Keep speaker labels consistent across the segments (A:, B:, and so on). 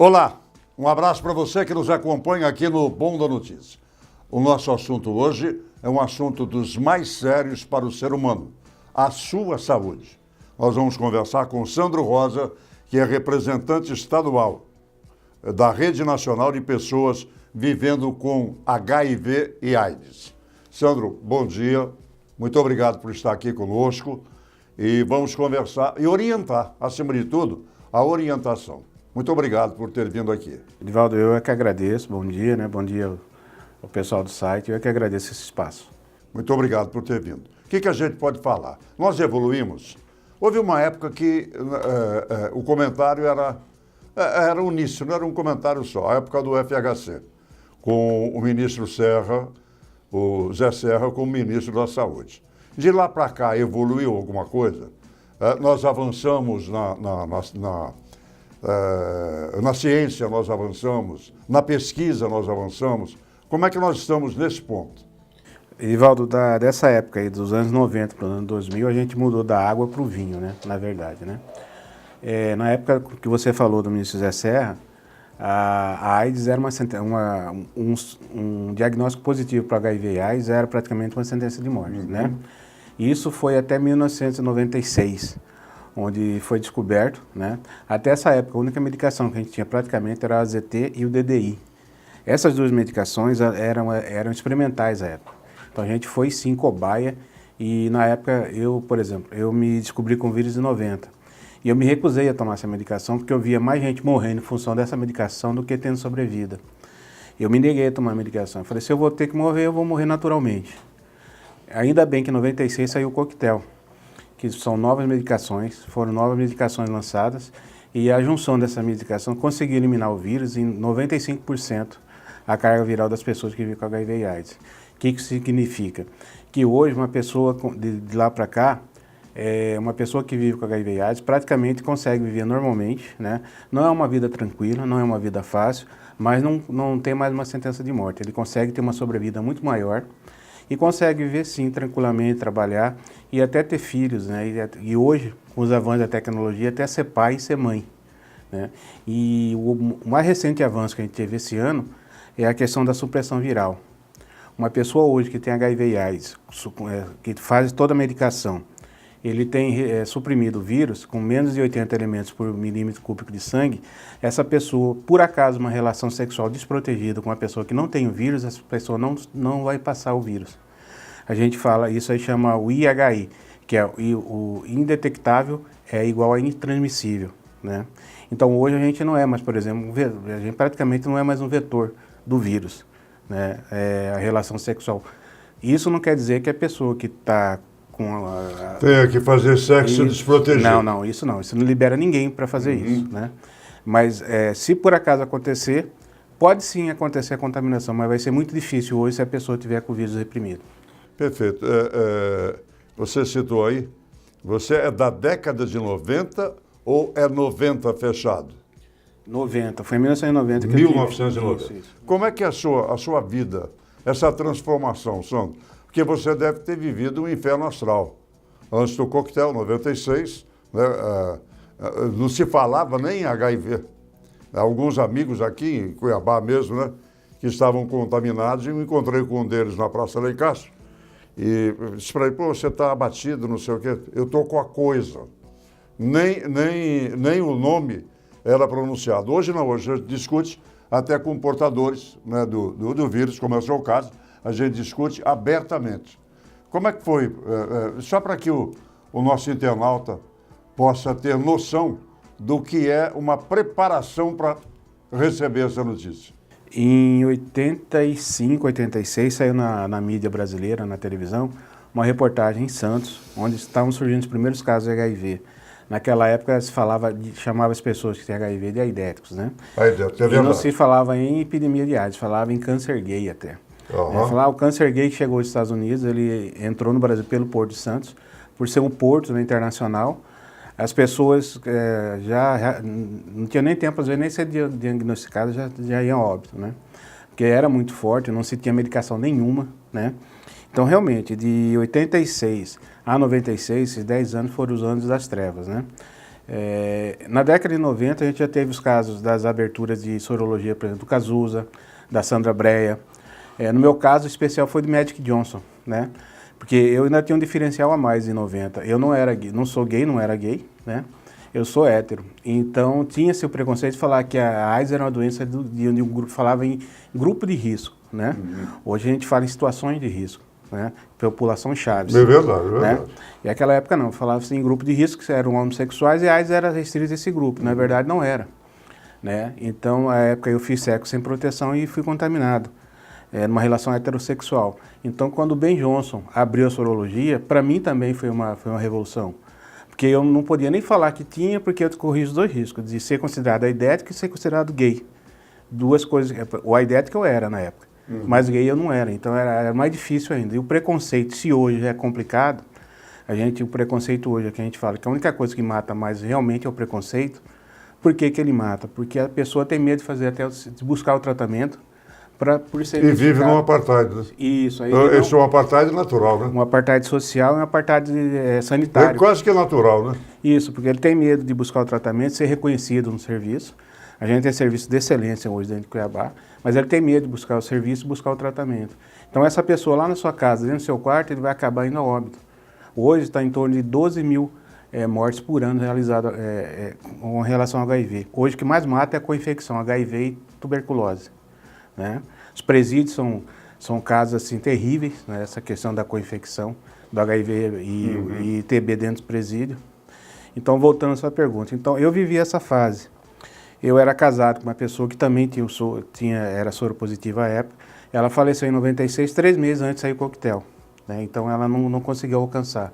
A: Olá, um abraço para você que nos acompanha aqui no Bom da Notícia. O nosso assunto hoje é um assunto dos mais sérios para o ser humano, a sua saúde. Nós vamos conversar com Sandro Rosa, que é representante estadual da Rede Nacional de Pessoas Vivendo com HIV e AIDS. Sandro, bom dia, muito obrigado por estar aqui conosco e vamos conversar e orientar, acima de tudo, a orientação. Muito obrigado por ter vindo aqui.
B: Edivaldo, eu é que agradeço, bom dia, Bom dia ao pessoal do site, eu é que agradeço esse espaço.
A: Muito obrigado por ter vindo. O que a gente pode falar? Nós evoluímos. Houve uma época que o comentário era uníssono, era um comentário só, a época do FHC, com o ministro Serra, o Zé Serra, como ministro da Saúde. De lá para cá, evoluiu alguma coisa? Nós avançamos na ciência, nós avançamos, na pesquisa nós avançamos. Como é que nós estamos nesse ponto?
B: Edivaldo, dessa época aí, dos anos 90 para o ano 2000, a gente mudou da água para o vinho, na verdade, na época que você falou do ministro Zé Serra, a AIDS era um diagnóstico positivo para HIV e AIDS, era praticamente uma sentença de morte, Isso foi até 1996, onde foi descoberto, Até essa época, a única medicação que a gente tinha praticamente era a AZT e o DDI. Essas duas medicações eram experimentais à época. Então a gente foi sim cobaia e na época por exemplo, eu me descobri com vírus em 90. E eu me recusei a tomar essa medicação porque eu via mais gente morrendo em função dessa medicação do que tendo sobrevida. Eu me neguei a tomar a medicação. Eu falei, se eu vou ter que morrer, eu vou morrer naturalmente. Ainda bem que em 96 saiu o coquetel, que são novas medicações, foram novas medicações lançadas e a junção dessa medicação conseguiu eliminar o vírus em 95% a carga viral das pessoas que vivem com HIV e AIDS. O que isso significa? Que hoje uma pessoa de lá para cá, uma pessoa que vive com HIV e AIDS praticamente consegue viver normalmente, Não é uma vida tranquila, não é uma vida fácil, mas não tem mais uma sentença de morte. Ele consegue ter uma sobrevida muito maior e consegue viver sim tranquilamente, trabalhar e até ter filhos, E hoje, com os avanços da tecnologia, até ser pai e ser mãe, E o mais recente avanço que a gente teve esse ano é a questão da supressão viral. Uma pessoa hoje que tem HIV e AIDS, que faz toda a medicação, ele tem suprimido o vírus com menos de 80 elementos por milímetro cúbico de sangue, essa pessoa, por acaso, uma relação sexual desprotegida com uma pessoa que não tem o vírus, essa pessoa não vai passar o vírus. A gente fala, isso aí chama o IHI, que é o indetectável é igual a intransmissível, Então hoje a gente não é mais, por exemplo, a gente praticamente não é mais um vetor do vírus, a relação sexual. Isso não quer dizer que a pessoa que está com
A: tenha que fazer sexo desprotegido.
B: Não, isso não libera ninguém para fazer isso, Mas se por acaso acontecer, pode sim acontecer a contaminação, mas vai ser muito difícil hoje se a pessoa tiver com o vírus reprimido.
A: Perfeito. Você citou aí, você é da década de 90 ou é 90 fechado?
B: 90, foi em 1990 que
A: 1990. Isso. Como é que é a sua vida, essa transformação, Sandro? Porque você deve ter vivido um inferno astral. Antes do coquetel, 96, não se falava nem em HIV. Alguns amigos aqui em Cuiabá mesmo, que estavam contaminados, e me encontrei com um deles na Praça Lei Castro. E disse para ele, você está abatido, não sei o quê. Eu estou com a coisa. Nem o nome era pronunciado. Hoje não, hoje a gente discute até com portadores do vírus, como é o seu caso, a gente discute abertamente. Como é que foi? Só para que o nosso internauta possa ter noção do que é uma preparação para receber essa notícia.
B: Em 85, 86, saiu na mídia brasileira, na televisão, uma reportagem em Santos, onde estavam surgindo os primeiros casos de HIV. Naquela época se chamava as pessoas que têm HIV de aidéticos, E não se falava em epidemia de AIDS, falava em câncer gay até. O câncer gay que chegou aos Estados Unidos, ele entrou no Brasil pelo Porto de Santos, por ser um porto internacional. As pessoas já não tinham nem tempo, às vezes, nem ser diagnosticadas, já iam a óbito, Porque era muito forte, não se tinha medicação nenhuma, Então, realmente, de 86 a 96, esses 10 anos foram os anos das trevas, Na década de 90, a gente já teve os casos das aberturas de sorologia, por exemplo, do Cazuza, da Sandra Brea. No meu caso, o especial foi do Magic Johnson, né? Porque eu ainda tinha um diferencial a mais em 90. Eu não era gay, não sou gay, não era gay, né? Eu sou hétero. Então, tinha-se o preconceito de falar que a AIDS era uma doença de um grupo, falava em grupo de risco, né? Hoje a gente fala em situações de risco, né? População Chaves.
A: É verdade, é verdade.
B: Né? E naquela época não, falava assim em grupo de risco, que eram homossexuais e a AIDS era restrito a esse grupo. Na verdade, não era, né? Então, na época eu fiz sexo sem proteção e fui contaminado. Numa relação heterossexual. Então, quando o Ben Johnson abriu a sorologia, para mim também foi uma revolução. Porque eu não podia nem falar que tinha, porque eu corri os dois riscos, de ser considerado aidético e ser considerado gay. Duas coisas. O aidético eu era na época, mas gay eu não era. Então, era mais difícil ainda. E o preconceito, se hoje é complicado, o preconceito hoje é que a gente fala que a única coisa que mata mais realmente é o preconceito. Por que que ele mata? Porque a pessoa tem medo de fazer de buscar o tratamento. Por ser
A: E vive num apartheid, né?
B: Isso. Aí
A: Esse é um apartheid natural, né?
B: um apartheid social e um apartheid sanitário.
A: É quase que natural, né?
B: Isso, porque ele tem medo de buscar o tratamento, ser reconhecido no serviço. A gente tem serviço de excelência hoje dentro de Cuiabá, mas ele tem medo de buscar o serviço e buscar o tratamento. Então essa pessoa lá na sua casa, dentro do seu quarto, ele vai acabar indo a óbito. Hoje está em torno de 12 mil mortes por ano realizadas com relação ao HIV. Hoje o que mais mata é a co-infecção, HIV e tuberculose. Né? Os presídios são casos assim, terríveis, né? Essa questão da co-infecção, do HIV e TB dentro do presídio. Então, voltando à sua pergunta. Então, eu vivi essa fase. Eu era casado com uma pessoa que também era soropositiva à época. Ela faleceu em 96, 3 meses antes de sair o coquetel. Né? Então, ela não conseguiu alcançar.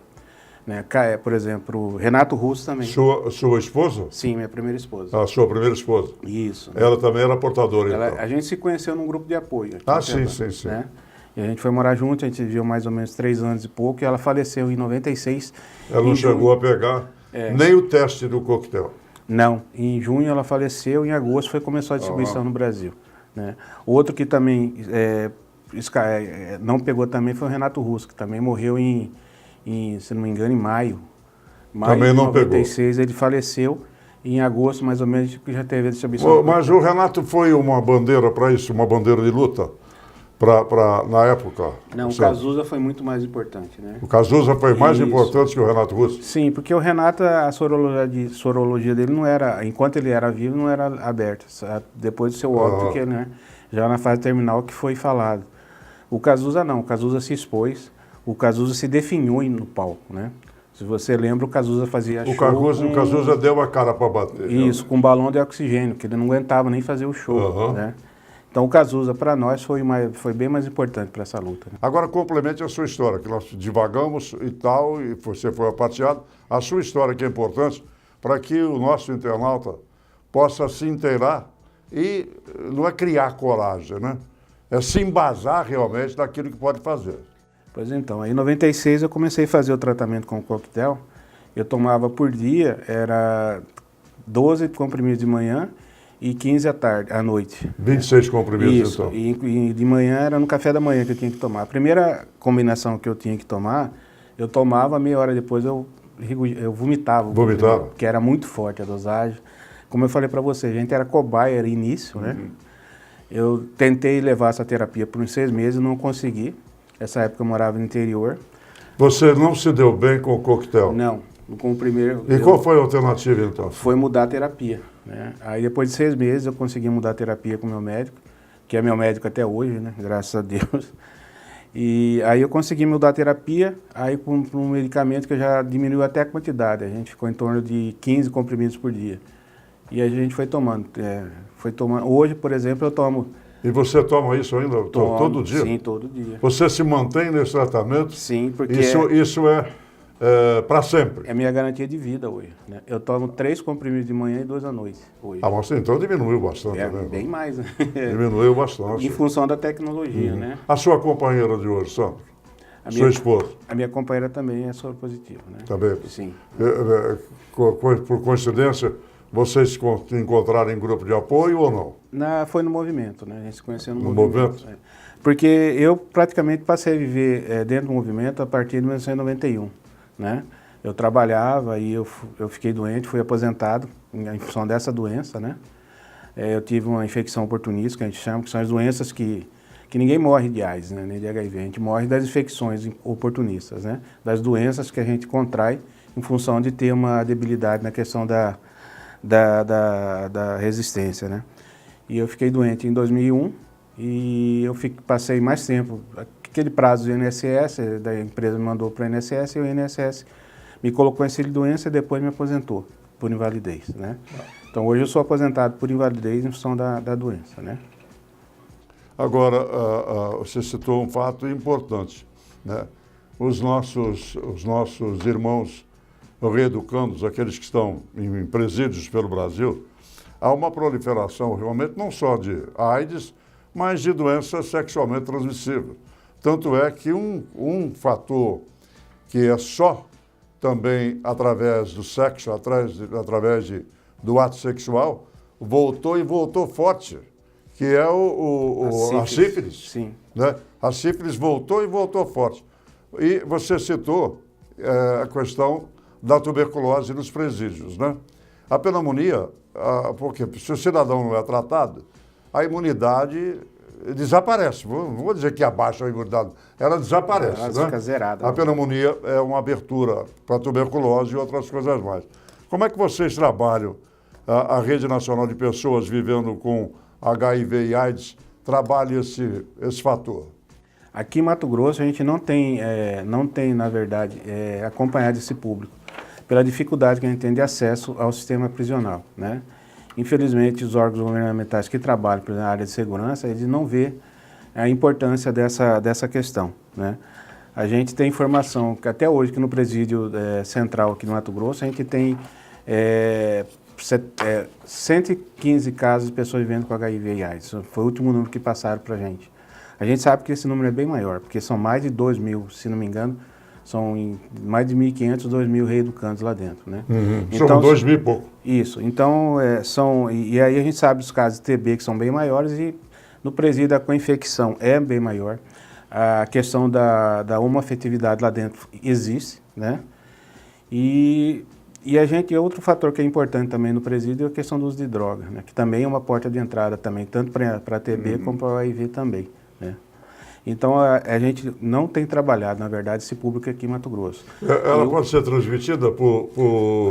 B: Né? Por exemplo, Renato Russo também.
A: Sua esposa?
B: Sim, minha primeira esposa.
A: A sua primeira esposa?
B: Isso.
A: Ela também era portadora, então?
B: A gente se conheceu num grupo de apoio.
A: Sim.
B: Né? E a gente foi morar junto, a gente viveu mais ou menos 3 anos e pouco, e ela faleceu em 96.
A: Ela não chegou a pegar nem o teste do coquetel?
B: Não. Em junho ela faleceu, em agosto começou a distribuição no Brasil. Né? Outro que também não pegou também foi o Renato Russo, que também morreu se não me engano, em maio.
A: Também não pegou.
B: Em 96 ele faleceu, e em agosto, mais ou menos, já teve a distribuição.
A: Mas o Renato foi uma bandeira para isso, uma bandeira de luta, na época?
B: Não, o Cazuza foi muito mais importante. Né?
A: O Cazuza foi mais importante que o Renato Russo?
B: Sim, porque o Renato, a sorologia dele não era, enquanto ele era vivo, não era aberta. Depois do seu óbito, que, né, já na fase terminal que foi falado. O Cazuza não, o Cazuza se expôs. O Cazuza se definiu no palco, né? Se você lembra, o Cazuza fazia show.
A: O Cazuza deu a cara para bater.
B: Isso, com um balão de oxigênio, que ele não aguentava nem fazer o show, né? Então o Cazuza, para nós, foi bem mais importante para essa luta. Né?
A: Agora, complemente a sua história, que nós divagamos e tal, e você foi aparteado. A sua história que é importante para que o nosso internauta possa se inteirar e não é criar coragem, né? É se embasar realmente daquilo que pode fazer.
B: Pois então, aí em 96 eu comecei a fazer o tratamento com o coquetel. Eu tomava por dia, era 12 comprimidos de manhã e 15 à noite.
A: 26 comprimidos,
B: isso,
A: então.
B: E de manhã era no café da manhã que eu tinha que tomar. A primeira combinação que eu tinha que tomar, eu tomava, meia hora depois eu vomitava.
A: Vomitava?
B: Porque era muito forte a dosagem. Como eu falei para você, a gente era cobaia, era início, né? Eu tentei levar essa terapia por uns 6 meses, não consegui. Essa época eu morava no interior.
A: Você não se deu bem com o coquetel?
B: Não, com o primeiro...
A: E qual foi a alternativa, então?
B: Foi mudar a terapia, né? Aí depois de 6 meses eu consegui mudar a terapia com o meu médico, que é meu médico até hoje, né? Graças a Deus. E aí eu consegui mudar a terapia, aí com um medicamento que já diminuiu até a quantidade. A gente ficou em torno de 15 comprimidos por dia. E a gente foi tomando. Hoje, por exemplo, eu tomo...
A: E você toma isso ainda todo dia?
B: Sim, todo dia.
A: Você se mantém nesse tratamento?
B: Sim, porque...
A: Isso é para sempre?
B: É minha garantia de vida hoje. Né? Eu tomo 3 comprimidos de manhã e 2 à noite hoje.
A: Ah, mas então diminuiu bastante, né?
B: Bem mais, né?
A: Diminuiu bastante.
B: Em função da tecnologia, né?
A: A sua companheira de hoje, Sandro? Sua esposa?
B: A minha companheira também é soropositiva, né?
A: Também?
B: Sim.
A: Por coincidência, vocês se encontraram em grupo de apoio ou não?
B: Foi no movimento, né? A gente se conheceu no
A: movimento.
B: Porque eu praticamente passei a viver dentro do movimento a partir de 1991, né? Eu trabalhava e eu fiquei doente, fui aposentado em função dessa doença, né? Eu tive uma infecção oportunista, que a gente chama, que são as doenças que ninguém morre de AIDS, né? Nem de HIV, a gente morre das infecções oportunistas, né? Das doenças que a gente contrai em função de ter uma debilidade na questão da resistência, né? E eu fiquei doente em 2001 e eu passei mais tempo, aquele prazo do INSS, da empresa me mandou para o INSS e o INSS me colocou em auxílio-doença e depois me aposentou por invalidez, né? Então hoje eu sou aposentado por invalidez em função da doença, né?
A: Agora, você citou um fato importante, né? Os nossos irmãos reeducandos, aqueles que estão em presídios pelo Brasil, há uma proliferação realmente não só de AIDS, mas de doenças sexualmente transmissíveis. Tanto é que um fator que é só também através do sexo, através do ato sexual, voltou e voltou forte, que é a sífilis.
B: Sim.
A: Né? A sífilis voltou e voltou forte. E você citou a questão da tuberculose nos presídios, né? A pneumonia, porque se o cidadão não é tratado, a imunidade desaparece. Não vou dizer que abaixa a imunidade, ela desaparece.
B: Ela fica zerada.
A: A pneumonia é uma abertura para tuberculose e outras coisas mais. Como é que vocês trabalham, a Rede Nacional de Pessoas Vivendo com HIV e AIDS, trabalha esse fator?
B: Aqui em Mato Grosso a gente não tem, na verdade, acompanhado esse público, pela dificuldade que a gente tem de acesso ao sistema prisional, né? Infelizmente, os órgãos governamentais que trabalham na área de segurança, eles não vê a importância dessa questão, né? A gente tem informação que até hoje, que no presídio central aqui no Mato Grosso, a gente tem 115 casos de pessoas vivendo com HIV e AIDS. Foi o último número que passaram para a gente. A gente sabe que esse número é bem maior, porque são mais de 2 mil, se não me engano, são mais de 1.500, 2 mil reeducandos lá dentro, né?
A: Uhum.
B: Então,
A: são 2 mil e pouco.
B: Isso. Então, e aí a gente sabe dos casos de TB que são bem maiores e no presídio a co-infecção é bem maior. A questão da homoafetividade lá dentro existe, né? E outro fator que é importante também no presídio é a questão do uso de droga, né? Que também é uma porta de entrada também, tanto para TB como para o HIV também, né? Então, a gente não tem trabalhado, na verdade, esse público aqui em Mato Grosso.
A: Ela pode ser transmitida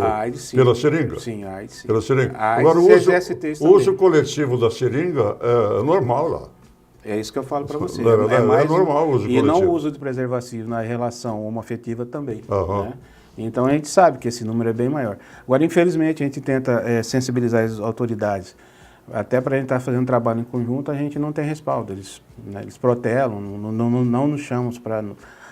B: AIDS,
A: pela seringa?
B: Sim, a AIDS sim.
A: Pela seringa.
B: A AIDS,
A: agora,
B: o
A: uso coletivo da seringa é normal lá.
B: É isso que eu falo para você.
A: É normal o uso coletivo.
B: E não o uso de preservativo na relação homoafetiva também.
A: Uhum.
B: Né? Então, a gente sabe que esse número é bem maior. Agora, infelizmente, a gente tenta sensibilizar as autoridades. Até para a gente estar fazendo trabalho em conjunto, a gente não tem respaldo. Eles protelam, não nos chamam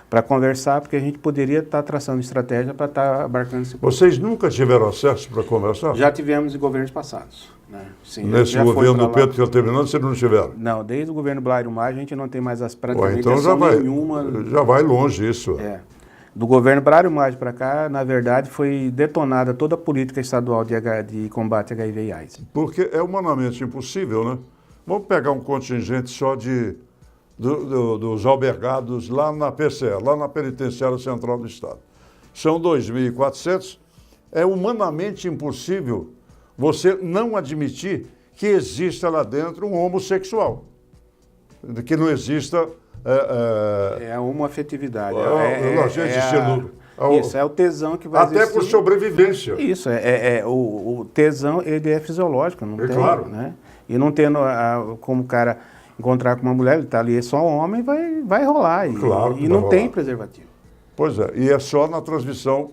B: para conversar, porque a gente poderia estar traçando estratégia para estar abarcando esse problema.
A: Vocês nunca tiveram acesso para conversar?
B: Já tivemos em governos passados. Né? Sim,
A: nesse governo do Pedro que está terminando, vocês não tiveram?
B: Não, desde o governo Blairo Mar, a gente não tem mais praticamente
A: então
B: ação nenhuma.
A: Já vai longe isso.
B: Do governo Blairo Mar para cá, na verdade, foi detonada toda a política estadual de combate a HIV e AIDS.
A: Porque é humanamente impossível, né? Vamos pegar um contingente só dos albergados lá na PCE, lá na Penitenciária Central do Estado. São 2.400. É humanamente impossível você não admitir que exista lá dentro um homossexual. Que não exista...
B: É a homoafetividade.
A: Isso,
B: é o tesão que vai
A: até existir. Por sobrevivência.
B: Isso, o tesão, ele é fisiológico, não tem,
A: claro.
B: Né? E não tendo como o cara encontrar com uma mulher, ele está ali, é só um homem, vai rolar.
A: Claro,
B: e não tem preservativo.
A: Pois é, e é só na transmissão,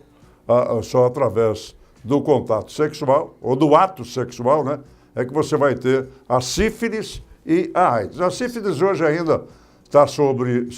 A: só através do contato sexual, ou do ato sexual, né? É que você vai ter a sífilis e a AIDS. A sífilis hoje ainda está sobre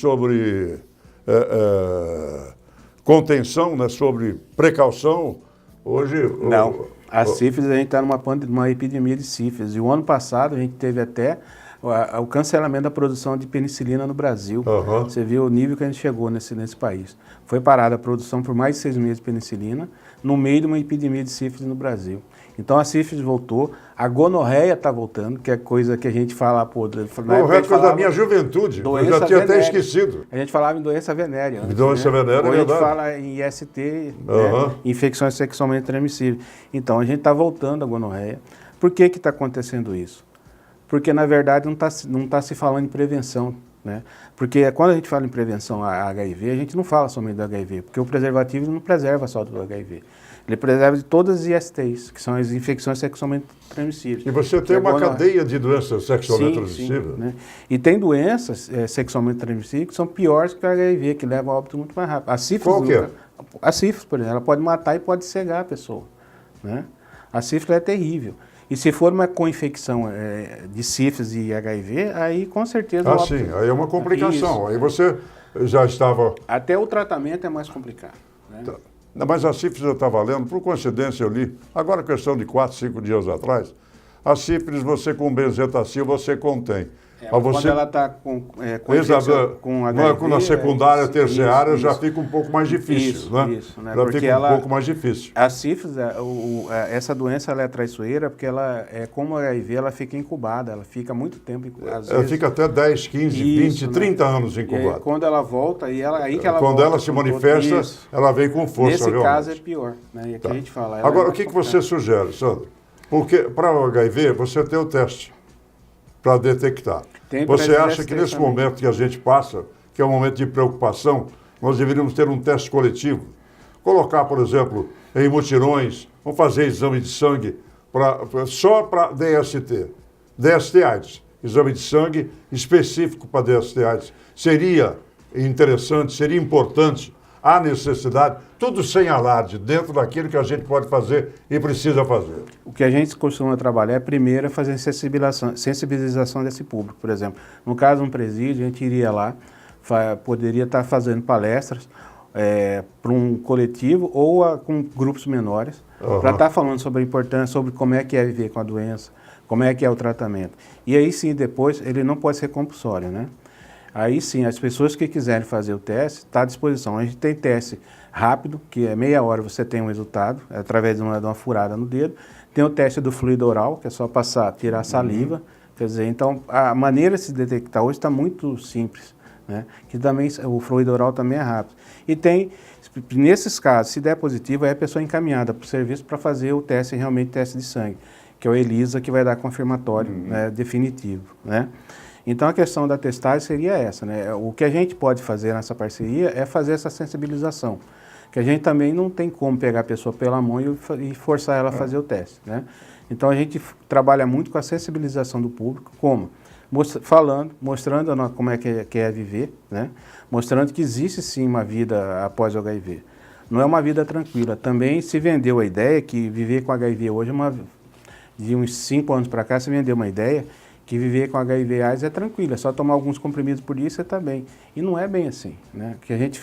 A: contenção, né? Sobre precaução. Hoje...
B: Não, a sífilis, a gente está numa epidemia de sífilis. E o ano passado a gente teve até o cancelamento da produção de penicilina no Brasil. Você viu o nível que a gente chegou nesse país. Foi parada a produção por mais de 6 meses de penicilina, no meio de uma epidemia de sífilis no Brasil. Então a sífilis voltou, a gonorreia está voltando, que é coisa que a gente fala, pô...
A: Gonorreia é da minha juventude, eu já tinha até esquecido.
B: A gente falava em doença venérea.
A: Doença venérea, é verdade.
B: A gente fala em IST, né, infecções sexualmente transmissíveis. Então a gente está voltando à gonorreia. Por que está acontecendo isso? Porque, na verdade, não tá se falando em prevenção, né? Porque quando a gente fala em prevenção a HIV, a gente não fala somente do HIV, porque o preservativo não preserva só do HIV. Ele preserva de todas as ISTs, que são as infecções sexualmente transmissíveis.
A: E você tem uma cadeia de doenças sexualmente transmissíveis.
B: Sim, né? E tem doenças sexualmente transmissíveis que são piores que o HIV, que levam a óbito muito mais rápido. A sífilis,
A: qual que é?
B: A sífilis, por exemplo, ela pode matar e pode cegar a pessoa, né? A sífilis é terrível. E se for uma co-infecção de sífilis e HIV, aí com certeza...
A: sim, aí é uma complicação. Aí você já estava...
B: Até o tratamento é mais complicado, né?
A: Tá. Mas a sífilis eu estava lendo, por coincidência eu li, agora questão de 4, 5 dias atrás, a sífilis você com benzetacil você contém.
B: Quando ela está com HIV...
A: Na secundária, terciária, já fica um pouco mais difícil, né?
B: Isso, né?
A: Já
B: porque
A: fica um pouco mais difícil.
B: A sífilis, essa doença ela é traiçoeira porque ela, como a HIV, ela fica incubada, ela fica muito tempo incubada.
A: Ela fica até 10, 15, 20, 30 anos incubada.
B: E quando ela volta,
A: quando ela se manifesta, ela vem com força.
B: Nesse
A: realmente.
B: Caso é pior, né? E aqui a gente fala...
A: Agora, o que você sugere, Sandro? Porque para o HIV, você tem o teste para detectar. Você acha que nesse momento que a gente passa, que é um momento de preocupação, nós deveríamos ter um teste coletivo? Colocar, por exemplo, em mutirões, vamos fazer exame de sangue só para DST, DST-AIDS, exame de sangue específico para DST-AIDS. Seria interessante, seria importante, há necessidade, tudo sem alarde, dentro daquilo que a gente pode fazer e precisa fazer.
B: O que a gente costuma trabalhar é primeiro fazer sensibilização desse público. Por exemplo, no caso de um presídio, a gente iria lá, poderia estar fazendo palestras para um coletivo ou com grupos menores, para estar falando sobre a importância, sobre como é que é viver com a doença, como é que é o tratamento. E aí sim, depois, ele não pode ser compulsório, né? Aí sim, as pessoas que quiserem fazer o teste, está à disposição. A gente tem teste rápido, que é meia hora você tem um resultado, através de uma furada no dedo. Tem o teste do fluido oral, que é só passar, tirar a saliva. Quer dizer, então, a maneira de se detectar hoje está muito simples, né? Que também, o fluido oral também é rápido. E tem, nesses casos, se der positivo, aí a pessoa é encaminhada para o serviço para fazer o teste, realmente teste de sangue, que é o ELISA, que vai dar confirmatório definitivo, né? Então, a questão da testagem seria essa, né? O que a gente pode fazer nessa parceria é fazer essa sensibilização, que a gente também não tem como pegar a pessoa pela mão e forçar ela a fazer o teste, né? Então, a gente trabalha muito com a sensibilização do público, como? Mostrando como é que é viver, né? Mostrando que existe sim uma vida após o HIV. Não é uma vida tranquila. Também se vendeu a ideia que viver com HIV hoje, de uns 5 anos para cá, se vendeu uma ideia que viver com HIV/AIDS é tranquilo, é só tomar alguns comprimidos por dia e você está bem. E não é bem assim, né?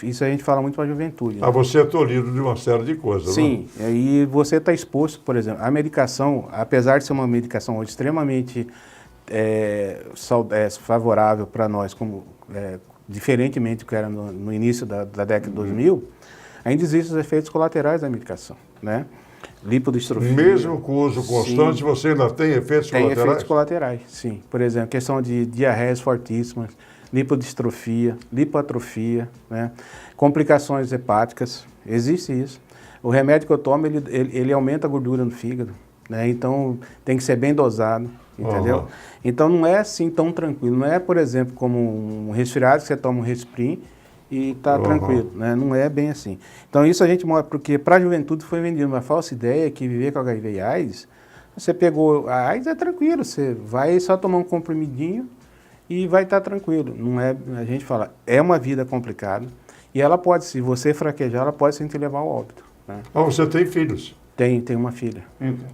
B: Isso a gente fala muito para a juventude. Né?
A: Você é tolhido de uma série de coisas,
B: sim, né? E você está exposto, por exemplo, a medicação, apesar de ser uma medicação hoje extremamente favorável para nós, diferentemente do que era no início da década de 2000, ainda existem os efeitos colaterais da medicação, né? Lipodistrofia.
A: Mesmo com o uso constante, sim, você ainda tem efeitos colaterais?
B: Tem efeitos colaterais, sim. Por exemplo, questão de diarreias fortíssimas, lipodistrofia, lipoatrofia, né? Complicações hepáticas, existe isso. O remédio que eu tomo, ele aumenta a gordura no fígado, né? Então tem que ser bem dosado, entendeu? Então não é assim tão tranquilo. Não é, por exemplo, como um resfriado que você toma um Resprin e está tranquilo, né? Não é bem assim. Então isso a gente mostra, porque para a juventude foi vendida uma falsa ideia que viver com HIV e AIDS, você pegou a AIDS é tranquilo, você vai só tomar um comprimidinho e vai estar tranquilo. Não é, a gente fala, é uma vida complicada e ela pode, se você fraquejar, ela pode sim te levar ao óbito, né?
A: Você tem filhos?
B: Tem uma filha,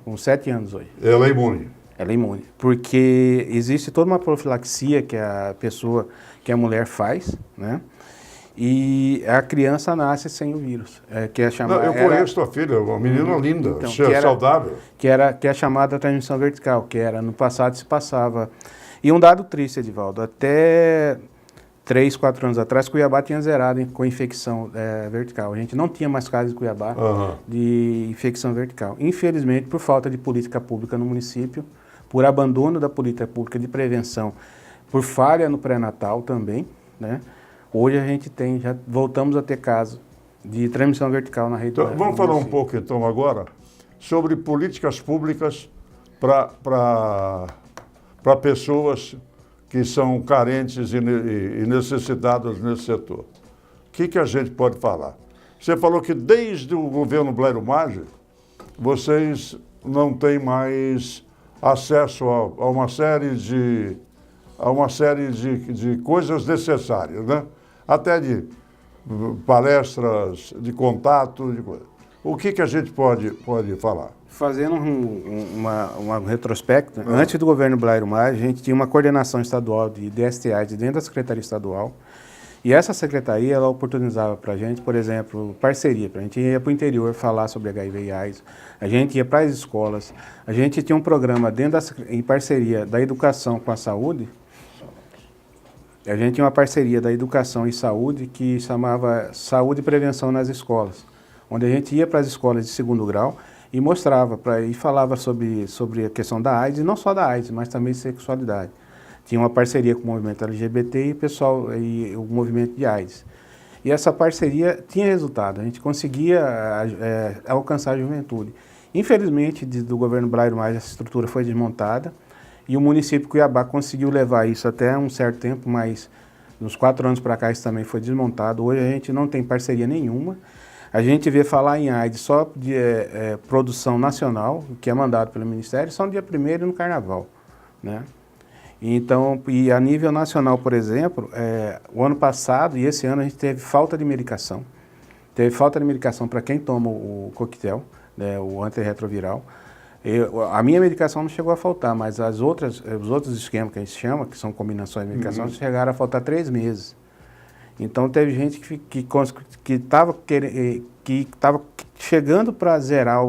B: com 7 anos hoje.
A: Ela é imune?
B: Ela é imune, porque existe toda uma profilaxia que a mulher faz, né? E a criança nasce sem o vírus, que é chamada...
A: Eu conheço tua filha, uma menina linda, então, saudável.
B: Que é a chamada transmissão vertical, que era, no passado se passava E um dado triste, Edivaldo, até 3, 4 anos atrás, Cuiabá tinha zerado com infecção vertical. A gente não tinha mais casos em Cuiabá de infecção vertical. Infelizmente, por falta de política pública no município, por abandono da política pública de prevenção, por falha no pré-natal também, né? Hoje a gente já voltamos a ter casos de transmissão vertical na rede.
A: Então, vamos falar um pouco, então, agora, sobre políticas públicas para pessoas que são carentes e necessitadas nesse setor. O que a gente pode falar? Você falou que desde o governo Blairo Maggi, vocês não têm mais acesso a uma série de coisas necessárias, né? Até de palestras, de contato, de coisa. O que a gente pode falar?
B: Fazendo um retrospecto, antes do governo Blairo Maggi, a gente tinha uma coordenação estadual de DST-AIDS dentro da Secretaria Estadual, e essa secretaria, ela oportunizava para a gente, por exemplo, parceria, para a gente ir para o interior falar sobre HIV e AIDS, a gente ia para as escolas, a gente tinha um programa em parceria da educação com a saúde, a gente tinha uma parceria da educação e saúde que chamava Saúde e Prevenção nas Escolas, onde a gente ia para as escolas de segundo grau e mostrava, e falava sobre a questão da AIDS, e não só da AIDS, mas também sexualidade. Tinha uma parceria com o movimento LGBT e o movimento de AIDS. E essa parceria tinha resultado, a gente conseguia alcançar a juventude. Infelizmente, do governo Blairo Maggi, essa estrutura foi desmontada, e o município de Cuiabá conseguiu levar isso até um certo tempo, mas nos 4 anos para cá isso também foi desmontado. Hoje a gente não tem parceria nenhuma. A gente vê falar em AIDS só de produção nacional, que é mandado pelo Ministério, só no dia 1º e no Carnaval, né? Então, e a nível nacional, por exemplo, o ano passado e esse ano a gente teve falta de medicação. Teve falta de medicação para quem toma o coquetel, né, o antirretroviral. A minha medicação não chegou a faltar, mas os outros esquemas que a gente chama, que são combinações de medicação, chegaram a faltar 3 meses. Então teve gente que estava chegando para zerar,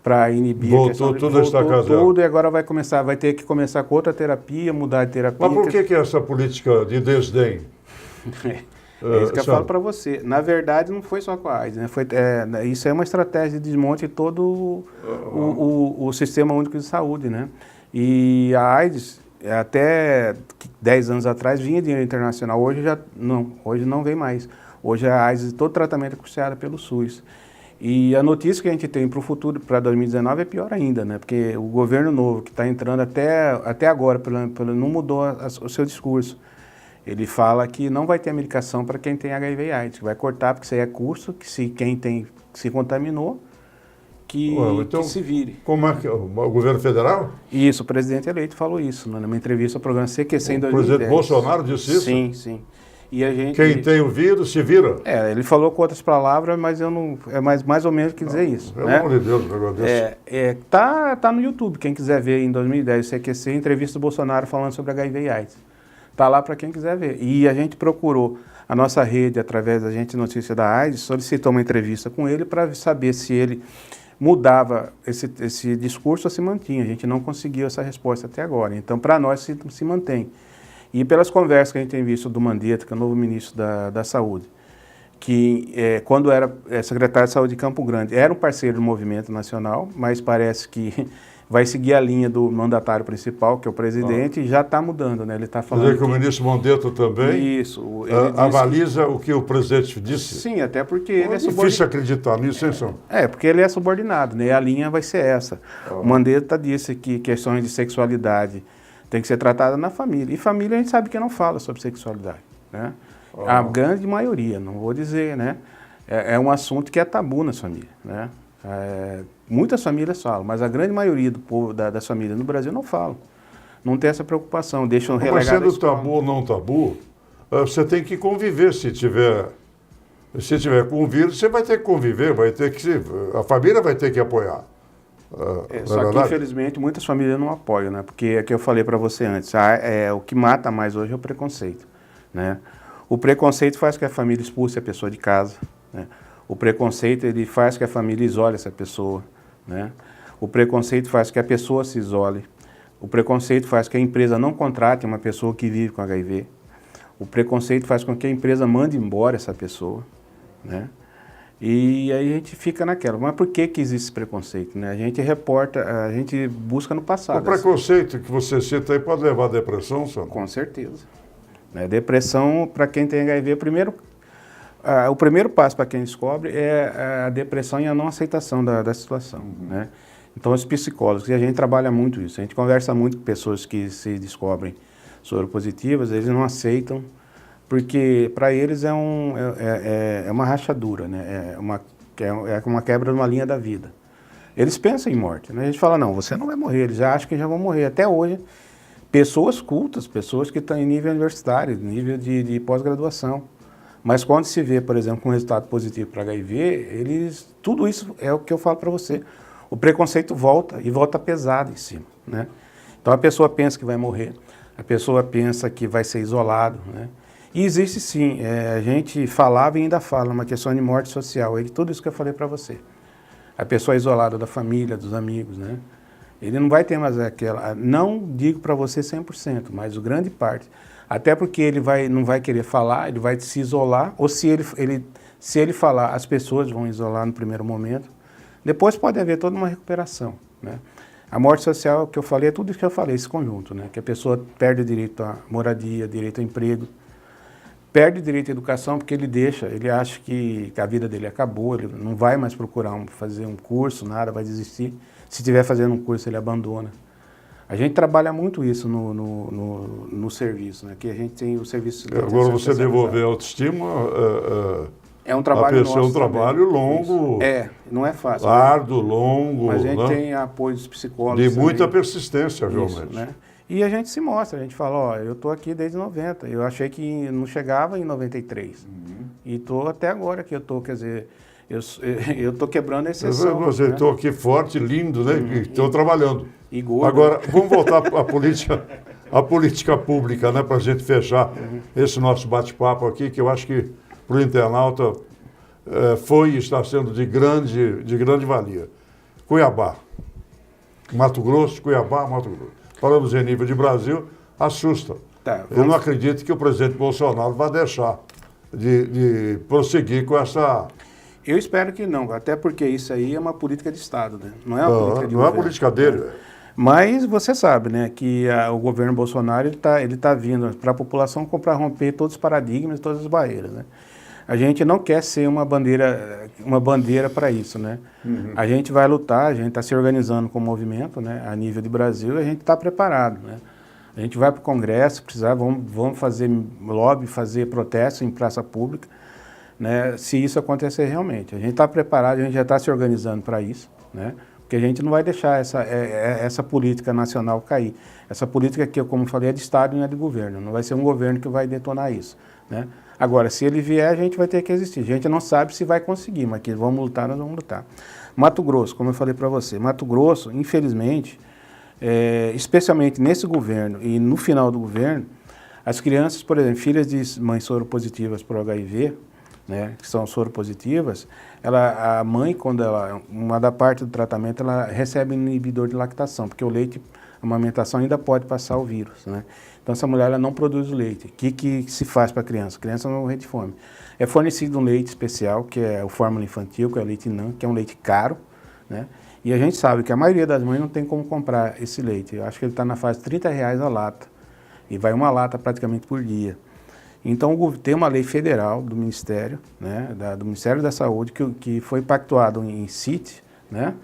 B: para inibir.
A: Voltou
B: tudo e agora vai ter que começar com outra terapia, mudar de terapia.
A: Mas por que essa política de desdém?
B: É isso que eu falo para você. Na verdade, não foi só com a AIDS, né? Isso é uma estratégia de desmonte de todo o Sistema Único de Saúde, né? E a AIDS, até 10 anos atrás, vinha dinheiro internacional. Hoje não vem mais. Hoje a AIDS, todo tratamento é custeado pelo SUS. E a notícia que a gente tem para o futuro, para 2019, é pior ainda, né? Porque o governo novo que está entrando até agora, não mudou o seu discurso. Ele fala que não vai ter medicação para quem tem HIV e AIDS, que vai cortar, porque isso aí é custo, que quem se contaminou, que se vire.
A: Como é que o governo federal?
B: Isso, o presidente eleito falou isso, numa entrevista ao programa CQC em 2010.
A: O presidente Bolsonaro disse isso?
B: Sim. E
A: quem tem o vírus se vira?
B: Ele falou com outras palavras, mas eu não. É mais ou menos que dizer isso.
A: Pelo amor de Deus, eu agradeço.
B: Tá no YouTube, quem quiser ver em 2010, CQC, entrevista do Bolsonaro falando sobre HIV e AIDS. Está lá para quem quiser ver. E a gente procurou, a nossa rede, através da Agência de Notícia da AIDS, solicitou uma entrevista com ele para saber se ele mudava esse discurso ou se mantinha. A gente não conseguiu essa resposta até agora. Então, para nós, se mantém. E pelas conversas que a gente tem visto do Mandetta, que é o novo ministro da Saúde, que quando era secretário de Saúde de Campo Grande, era um parceiro do movimento nacional, mas parece que vai seguir a linha do mandatário principal, que é o presidente, e já está mudando, né? Ele está falando.
A: Quer dizer que o ministro Mandetta também avaliza o que o presidente disse?
B: Sim, até porque ele é
A: subordinado. É difícil acreditar nisso, hein, senhor?
B: Porque ele é subordinado, né? A linha vai ser essa. O Mandetta disse que questões de sexualidade tem que ser tratada na família. E família a gente sabe que não fala sobre sexualidade, né? A grande maioria, não vou dizer, né? É um assunto que é tabu nas famílias, né? Muitas famílias falam, mas a grande maioria do povo das famílias no Brasil não falam. Não tem essa preocupação, deixam relegado.
A: Mas sendo tabu ou não tabu, você tem que conviver. Se tiver com o vírus, você vai ter que conviver, a família vai ter que apoiar.
B: Só que, infelizmente, muitas famílias não apoiam, né? Porque é que eu falei para você antes, o que mata mais hoje é o preconceito, né? O preconceito faz que a família expulse a pessoa de casa, né? O preconceito ele faz que a família isole essa pessoa, né? O preconceito faz que a pessoa se isole. O preconceito faz com que a empresa não contrate uma pessoa que vive com HIV. O preconceito faz com que a empresa mande embora essa pessoa, né? E aí a gente fica naquela, mas por que existe esse preconceito, né? A gente reporta, a gente busca no passado.
A: O preconceito que você cita aí pode levar à depressão, Sandro?
B: Com certeza. Né? Depressão, para quem tem HIV, o primeiro passo para quem descobre é a depressão e a não aceitação da situação, né? Então, os psicólogos, e a gente trabalha muito isso, a gente conversa muito com pessoas que se descobrem soropositivas, eles não aceitam, porque para eles é uma rachadura, né? É uma quebra de uma linha da vida. Eles pensam em morte, né? A gente fala, não, você não vai morrer, eles já acham que já vão morrer. Até hoje, pessoas cultas, pessoas que estão em nível universitário, nível de pós-graduação. Mas quando se vê, por exemplo, com um resultado positivo para HIV, tudo isso é o que eu falo para você. O preconceito volta, e volta pesado em cima, né? Então a pessoa pensa que vai morrer, a pessoa pensa que vai ser isolado, né? E existe sim, a gente falava e ainda fala, uma questão de morte social, tudo isso que eu falei para você. A pessoa é isolada da família, dos amigos, né? Ele não vai ter mais aquela, não digo para você 100%, mas grande parte. Até porque ele não vai querer falar, ele vai se isolar, ou se ele falar, as pessoas vão isolar no primeiro momento. Depois pode haver toda uma recuperação, né? A morte social, que eu falei, é tudo isso que eu falei, esse conjunto, né? Que a pessoa perde o direito à moradia, direito ao emprego, perde o direito à educação porque ele acha que a vida dele acabou, ele não vai mais procurar fazer um curso, nada, vai desistir. Se estiver fazendo um curso, ele abandona. A gente trabalha muito isso no serviço, né? Que a gente tem o serviço...
A: Agora, você devolver a autoestima...
B: É um trabalho nosso.
A: É um trabalho longo.
B: Não é fácil.
A: Árduo, longo.
B: Mas a gente, né, tem apoio dos psicólogos.
A: De muita persistência, realmente.
B: Isso, né? E a gente se mostra, a gente fala, ó, eu estou aqui desde 90, eu achei que não chegava em 93. E estou até agora que eu estou, quer dizer, eu estou quebrando a exceção.
A: Você estou aqui forte, lindo, né? Estou trabalhando.
B: E gordo.
A: Agora, vamos voltar à política pública, né? Para a gente fechar esse nosso bate-papo aqui, que eu acho que para o internauta foi e está sendo de grande valia. Cuiabá, Mato Grosso, Cuiabá, Mato Grosso. Falamos em nível de Brasil, assusta.
B: Tá,
A: eu não acredito que o presidente Bolsonaro vai deixar de prosseguir com essa...
B: Eu espero que não, até porque isso aí é uma política de Estado, né? Não é uma política de
A: governo. Não é a política dele.
B: Né? Mas você sabe, né, que o governo Bolsonaro ele tá vindo para a população para romper todos os paradigmas, todas as barreiras, né? A gente não quer ser uma bandeira para isso, né? A gente vai lutar, a gente está se organizando com o movimento, né? A nível de Brasil, a gente está preparado, né? A gente vai para o Congresso, vamos fazer lobby, fazer protesto em praça pública, né? Se isso acontecer realmente. A gente está preparado, a gente já está se organizando para isso, né? Porque a gente não vai deixar essa política nacional cair. Essa política que, como falei, é de Estado e não é de governo. Não vai ser um governo que vai detonar isso, né? Agora, se ele vier, a gente vai ter que existir. A gente não sabe se vai conseguir, mas que vamos lutar, nós vamos lutar. Mato Grosso, como eu falei para você, Mato Grosso, infelizmente, especialmente nesse governo e no final do governo, as crianças, por exemplo, filhas de mães soropositivas por HIV, né, que são soropositivas, a mãe, quando uma da parte do tratamento, ela recebe inibidor de lactação, porque o leite, a amamentação ainda pode passar o vírus, né? Então, essa mulher ela não produz o leite. O que se faz para a criança? A criança não morre de fome. É fornecido um leite especial, que é o fórmula infantil, que é o leite NAN, que é um leite caro, né? E a gente sabe que a maioria das mães não tem como comprar esse leite. Eu acho que ele está na fase de R$30 a lata. E vai uma lata praticamente por dia. Então, tem uma lei federal do Ministério, né, do Ministério da Saúde, que foi pactuado em CIT, né?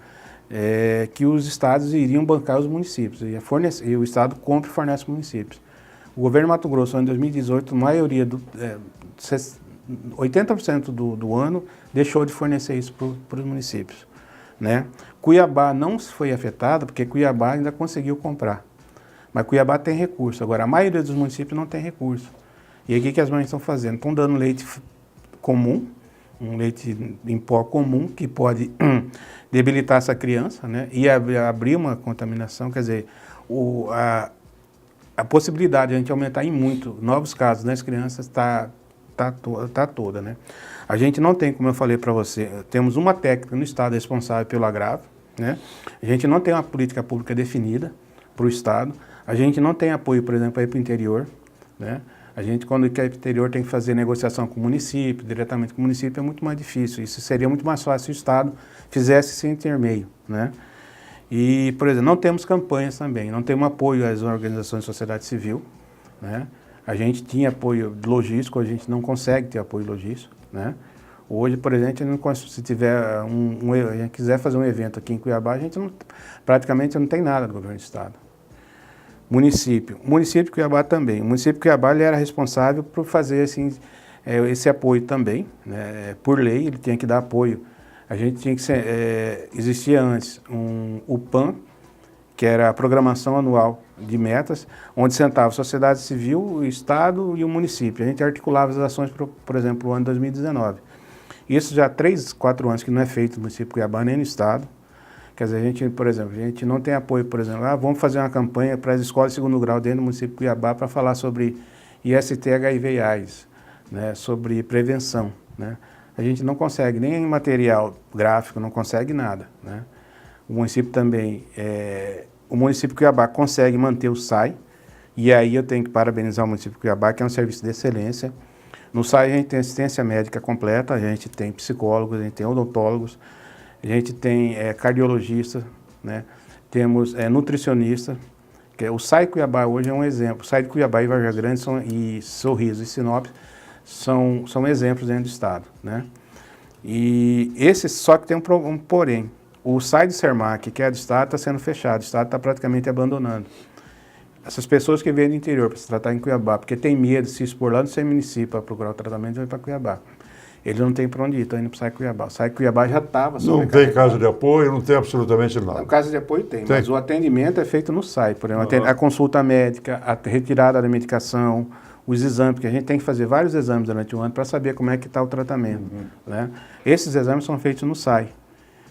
B: Que os estados iriam bancar os municípios. E o estado compra e fornece os municípios. O governo de Mato Grosso, em 2018, a maioria, 80% do ano, deixou de fornecer isso para os municípios, né? Cuiabá não foi afetada, porque Cuiabá ainda conseguiu comprar. Mas Cuiabá tem recurso. Agora, a maioria dos municípios não tem recurso. E aí, o que as mães estão fazendo? Estão dando leite comum, um leite em pó comum, que pode debilitar essa criança, né? E abrir uma contaminação. Quer dizer, a possibilidade de a gente aumentar em muito novos casos nas crianças está toda, né? A gente não tem, como eu falei para você, temos uma técnica no estado responsável pelo agravo, né? A gente não tem uma política pública definida, para o Estado. A gente não tem apoio, por exemplo, para ir para o interior, né? A gente, quando quer ir para o interior, tem que fazer negociação com o município, diretamente com o município, é muito mais difícil. Isso seria muito mais fácil se o Estado fizesse esse intermeio, né? E, por exemplo, não temos campanhas também, não temos apoio às organizações de sociedade civil, né? A gente tinha apoio logístico, a gente não consegue ter apoio logístico, né? Hoje, por exemplo, se tiver a gente quiser fazer um evento aqui em Cuiabá, a gente praticamente não tem nada do governo do Estado. Município de Cuiabá também. O município de Cuiabá ele era responsável por fazer assim, esse apoio também, né? Por lei, ele tinha que dar apoio. A gente tinha que existia antes o PAN, que era a programação anual de metas, onde sentava a sociedade civil, o Estado e o município. A gente articulava as ações, por exemplo, o ano 2019. Isso já há 3, 4 anos que não é feito no município de Cuiabá nem no Estado. Quer dizer, a gente, por exemplo, a gente não tem apoio, por exemplo, vamos fazer uma campanha para as escolas de segundo grau dentro do município de Cuiabá para falar sobre IST, HIV e AIDS, né, sobre prevenção, né? A gente não consegue, nem em material gráfico, não consegue nada, né? O município também, o município de Cuiabá consegue manter o SAI, e aí eu tenho que parabenizar o município de Cuiabá, que é um serviço de excelência. No SAI a gente tem assistência médica completa, a gente tem psicólogos, a gente tem odontólogos, a gente tem cardiologista, né? Temos nutricionista, que o SAI Cuiabá hoje é um exemplo. O SAI de Cuiabá e Vargas Grande e Sorriso e Sinop são exemplos dentro do Estado, né? E só que tem um porém. O SAI de Sermac, que é do Estado, está sendo fechado, o Estado está praticamente abandonando. Essas pessoas que vêm do interior para se tratar em Cuiabá, porque tem medo de se expor lá no seu município para procurar o tratamento, vão para Cuiabá. Eles não têm para onde ir, estão indo para o SAI Cuiabá. O SAI Cuiabá já estava...
A: Não tem casa de apoio, não tem absolutamente nada.
B: Casa de apoio tem, mas o atendimento é feito no SAI. Por exemplo, a consulta médica, a retirada da medicação, os exames, porque a gente tem que fazer vários exames durante o ano para saber como é que está o tratamento, né? Esses exames são feitos no SAI,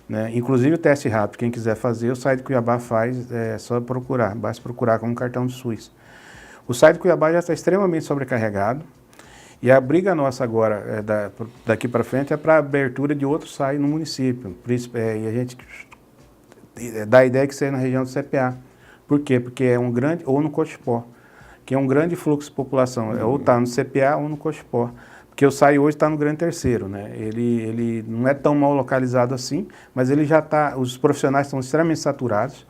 B: né? Inclusive o teste rápido, quem quiser fazer, o SAI de Cuiabá faz, é só procurar, basta procurar com um cartão de SUS. O SAI de Cuiabá já está extremamente sobrecarregado, e a briga nossa agora, daqui para frente, é para a abertura de outro SAI no município. E a gente dá a ideia que seja na região do CPA. Por quê? Porque é um grande, ou no Cochipó, que é um grande fluxo de população, ou está no CPA ou no Cochipó. Porque o SAI hoje está no Grande Terceiro, né? Ele não é tão mal localizado assim, mas ele já está, os profissionais estão extremamente saturados,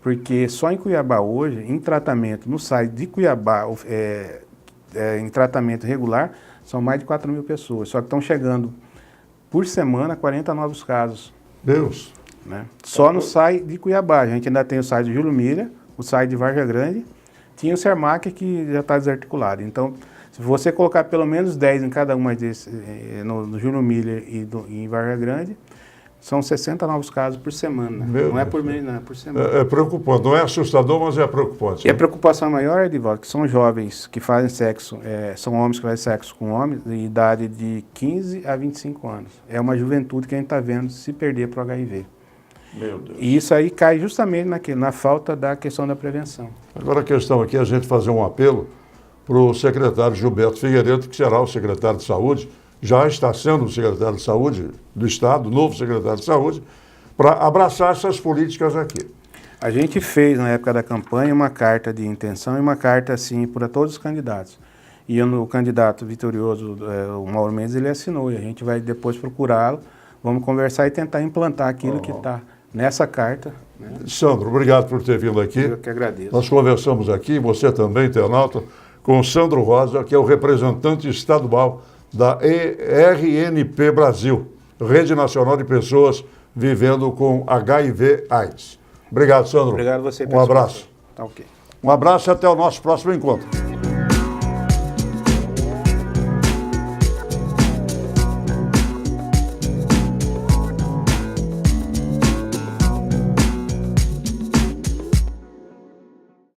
B: porque só em Cuiabá hoje, em tratamento, no SAI de Cuiabá, em tratamento regular, são mais de 4.000 pessoas. Só que estão chegando, por semana, 40 novos casos.
A: Deus!
B: Né? Só no SAI de Cuiabá. A gente ainda tem o SAI de Júlio Milha, o SAI de Vargas Grande, tinha o Sermac que já está desarticulado. Então, se você colocar pelo menos 10 em cada uma desses, no Júlio Milha e em Vargas Grande, são 60 novos casos por semana. Não é por mês, não, é por semana.
A: É preocupante, não é assustador, mas é preocupante.
B: E a preocupação maior, Edivaldo, que são jovens que fazem sexo, são homens que fazem sexo com homens, de idade de 15 a 25 anos. É uma juventude que a gente está vendo se perder para o HIV.
A: Meu Deus.
B: E isso aí cai justamente na falta da questão da prevenção.
A: Agora a questão aqui é a gente fazer um apelo para o secretário Gilberto Figueiredo, que será o secretário de Saúde, já está sendo o secretário de Saúde do Estado, novo secretário de Saúde, para abraçar essas políticas aqui.
B: A gente fez, na época da campanha, uma carta de intenção e uma carta, assim, para todos os candidatos. E o candidato vitorioso, o Mauro Mendes, ele assinou, e a gente vai depois procurá-lo, vamos conversar e tentar implantar aquilo que está nessa carta. Né?
A: Sandro, obrigado por ter vindo aqui.
B: Eu que agradeço.
A: Nós conversamos aqui, você também, internauta, com o Sandro Rosa, que é o representante estadual da RNP Brasil, Rede Nacional de Pessoas Vivendo com HIV/AIDS. Obrigado, Sandro.
B: Obrigado a você.
A: Um abraço.
B: Tá ok.
A: Um abraço e até o nosso próximo encontro.